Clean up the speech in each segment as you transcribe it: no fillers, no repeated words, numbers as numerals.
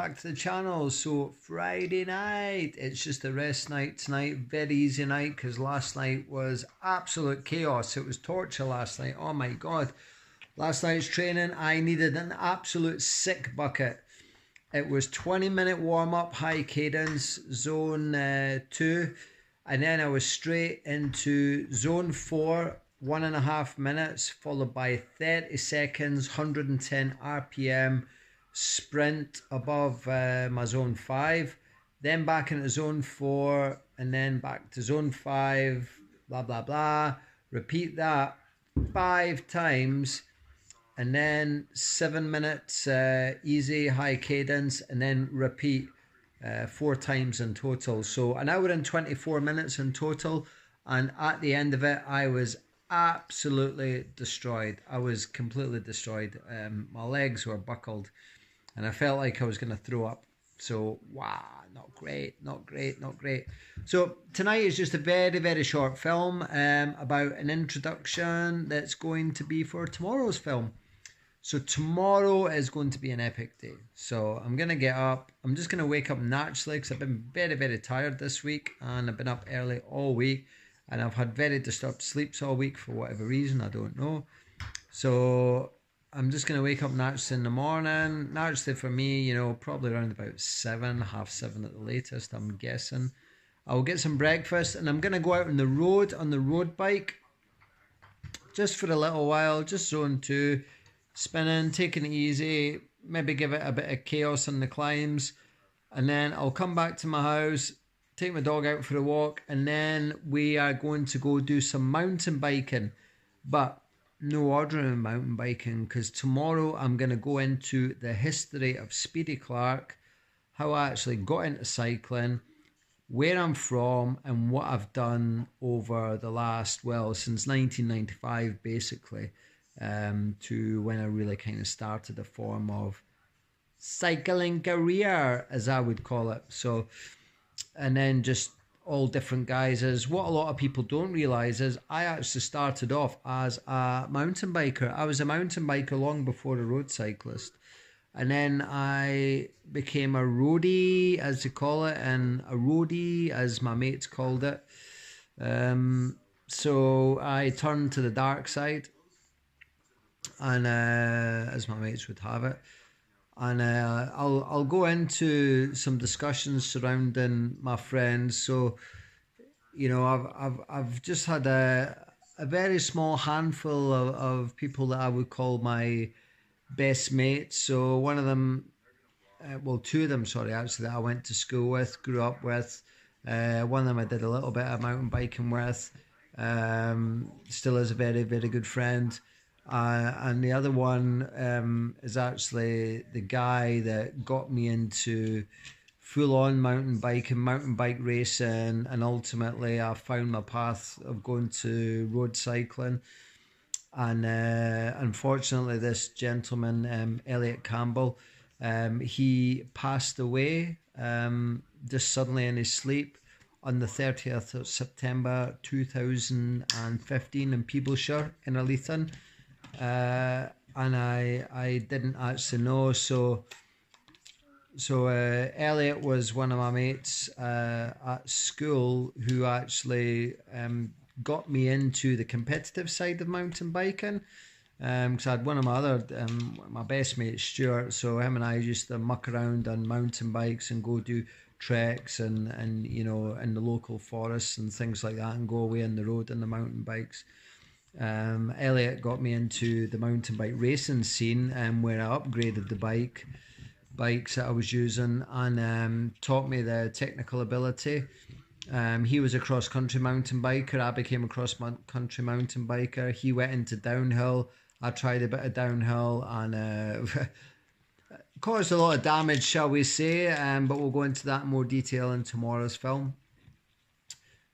back to the channel. So Friday night, it's just a rest night tonight, very easy night because last night was absolute chaos. It was torture last night. Oh my god, last night's training, I needed an absolute sick bucket. It was 20-minute warm-up, high cadence, zone 2, and then I was straight into zone 4, 1.5 minutes, followed by 30 seconds, 110 RPM sprint above my zone 5, then back into zone 4, and then back to zone 5, blah blah blah. Repeat that 5 times, and then 7 minutes easy high cadence, and then repeat 4 times in total. So an hour and 24 minutes in total, and at the end of it I was absolutely destroyed. I was completely destroyed. My legs were buckled and I felt like I was going to throw up. So wow, not great, not great, not great. So tonight is just a very, very short film about an introduction that's going to be for tomorrow's film. So tomorrow is going to be an epic day. So I'm going to get up. I'm just going to wake up naturally because I've been very, very tired this week. And I've been up early all week. And I've had very disturbed sleeps all week for whatever reason. I don't know. So I'm just going to wake up naturally in the morning. Naturally for me, you know, probably around about 7, half 7 at the latest, I'm guessing. I'll get some breakfast. And I'm going to go out on the road bike. Just for a little while. Just zone 2. Spinning, taking it easy, maybe give it a bit of chaos on the climbs, and then I'll come back to my house, take my dog out for a walk, and then we are going to go do some mountain biking, but no ordinary mountain biking, because tomorrow I'm going to go into the history of Speedy Clark, how I actually got into cycling, where I'm from, and what I've done over the last, well, since 1995 basically. To when I really kind of started a form of cycling career, as I would call it. So, and then just all different guises. What a lot of people don't realise is I actually started off as a mountain biker. I was a mountain biker long before a road cyclist. And then I became a roadie, as they call it, and a roadie, as my mates called it. So I turned to the dark side. And as my mates would have it, and I'll go into some discussions surrounding my friends. So, you know, I've just had a very small handful of people that I would call my best mates. So one of them, well, 2 of them, sorry, actually, that I went to school with, grew up with. One of them I did a little bit of mountain biking with. Still is a very, very good friend. And the other one is actually the guy that got me into full-on mountain bike racing, and ultimately I found my path of going to road cycling. And unfortunately, this gentleman, Elliot Campbell, he passed away just suddenly in his sleep on the 30th of September 2015 in Peeblesshire in Alethan. And I didn't actually know. So Elliot was one of my mates at school who actually got me into the competitive side of mountain biking. Because I had one of my other, my best mate, Stuart. So him and I used to muck around on mountain bikes and go do treks and you know, in the local forests and things like that, and go away on the road on the mountain bikes. Elliot got me into the mountain bike racing scene, where I upgraded the bikes that I was using, and taught me the technical ability. He was a cross-country mountain biker. I became a cross-country mountain biker. He went into downhill. I tried a bit of downhill and caused a lot of damage, shall we say, but we'll go into that in more detail in tomorrow's film.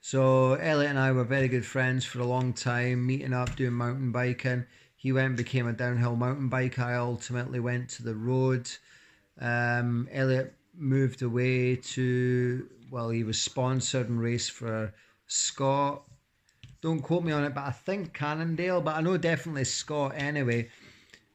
So Elliot and I were very good friends for a long time, meeting up, doing mountain biking. He went and became a downhill mountain biker. I ultimately went to the road. Elliot moved away to, well, he was sponsored and raced for Scott. Don't quote me on it, but I think Cannondale, but I know definitely Scott anyway.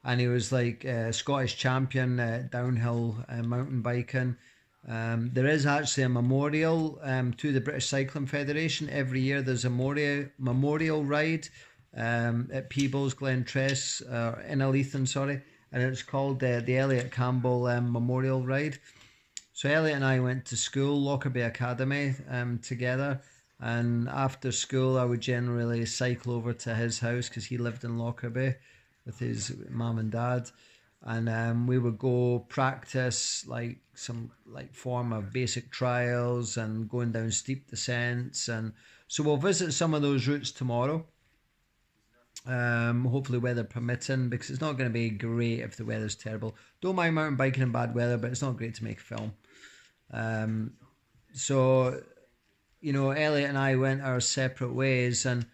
and he was like Scottish champion downhill mountain biking. There is actually a memorial to the British Cycling Federation. Every year there's a memorial ride at Peebles, Glentress, in Alethan, sorry, and it's called the Elliot Campbell Memorial Ride. So Elliot and I went to school, Lockerbie Academy, together, and after school I would generally cycle over to his house because he lived in Lockerbie with his mum and dad. And we would go practice like some form of basic trials and going down steep descents. And so we'll visit some of those routes tomorrow. Hopefully weather permitting, because it's not going to be great if the weather's terrible. Don't mind mountain biking in bad weather, but it's not great to make a film. So, you know, Elliot and I went our separate ways, and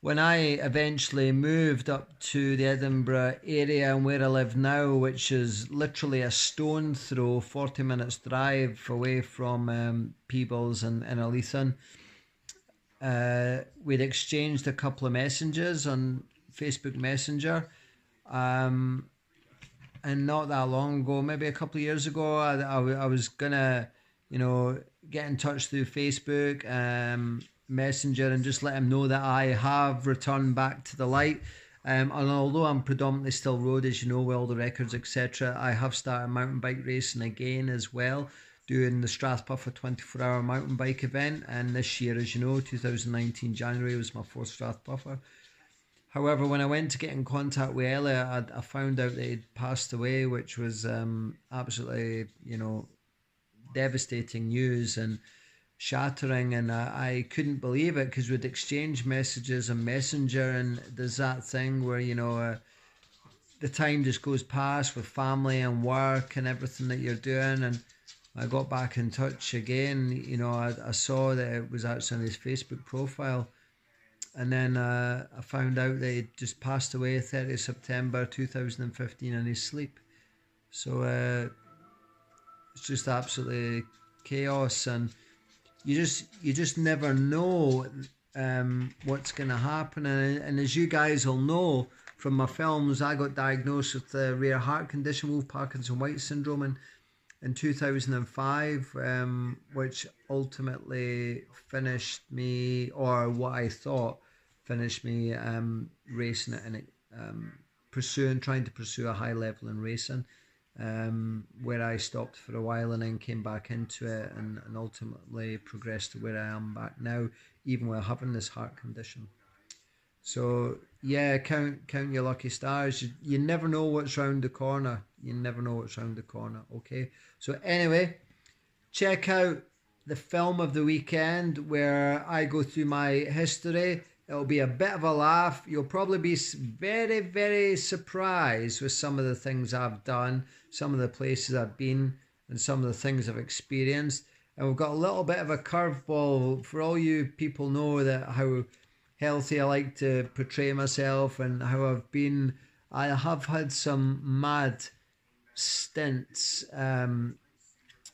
when I eventually moved up to the Edinburgh area and where I live now, which is literally a stone throw, 40 minutes drive away from Peebles and Alethan, we'd exchanged a couple of messages on Facebook Messenger. And not that long ago, maybe a couple of years ago, I was going to, you know, get in touch through Facebook, Messenger, and just let him know that I have returned back to the light, and although I'm predominantly still road, as you know, with all the records etc, I have started mountain bike racing again as well, doing the Strathpuffer 24-hour mountain bike event. And this year, as you know, 2019 January was my fourth Strathpuffer. However, when I went to get in contact with Elliot, I found out that he'd passed away, which was absolutely, you know, devastating news and shattering, and I couldn't believe it, because we'd exchange messages on Messenger, and there's that thing where, you know, the time just goes past with family and work and everything that you're doing. And I got back in touch again, you know, I saw that it was actually on his Facebook profile, and then I found out that he'd just passed away 30 September 2015 in his sleep. So it's just absolutely chaos, and you just never know what's going to happen. And as you guys will know from my films, I got diagnosed with a rare heart condition, Wolff-Parkinson-White syndrome, in 2005, which ultimately finished me, or what I thought finished me, racing and trying to pursue a high level in racing. Where I stopped for a while and then came back into it, and ultimately progressed to where I am back now, even while having this heart condition. So yeah, count your lucky stars. You never know what's round the corner. Okay, so anyway, check out the film of the weekend where I go through my history. It'll be a bit of a laugh. You'll probably be very, very surprised with some of the things I've done, some of the places I've been, and some of the things I've experienced. And we've got a little bit of a curveball for all you people know that how healthy I like to portray myself, and how I have had some mad stints,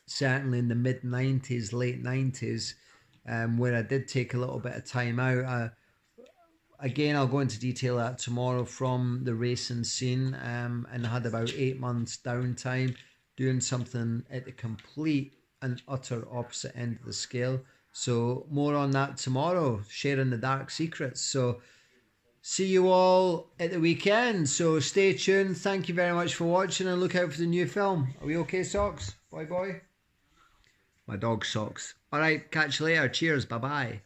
certainly in the mid-90s, late 90s, where I did take a little bit of time out. Again, I'll go into detail that tomorrow, from the racing scene, and I had about 8 months downtime doing something at the complete and utter opposite end of the scale. So more on that tomorrow, sharing the dark secrets. So see you all at the weekend. So stay tuned. Thank you very much for watching, and look out for the new film. Are we okay, Socks? Boy. My dog Socks. All right, catch you later. Cheers. Bye-bye.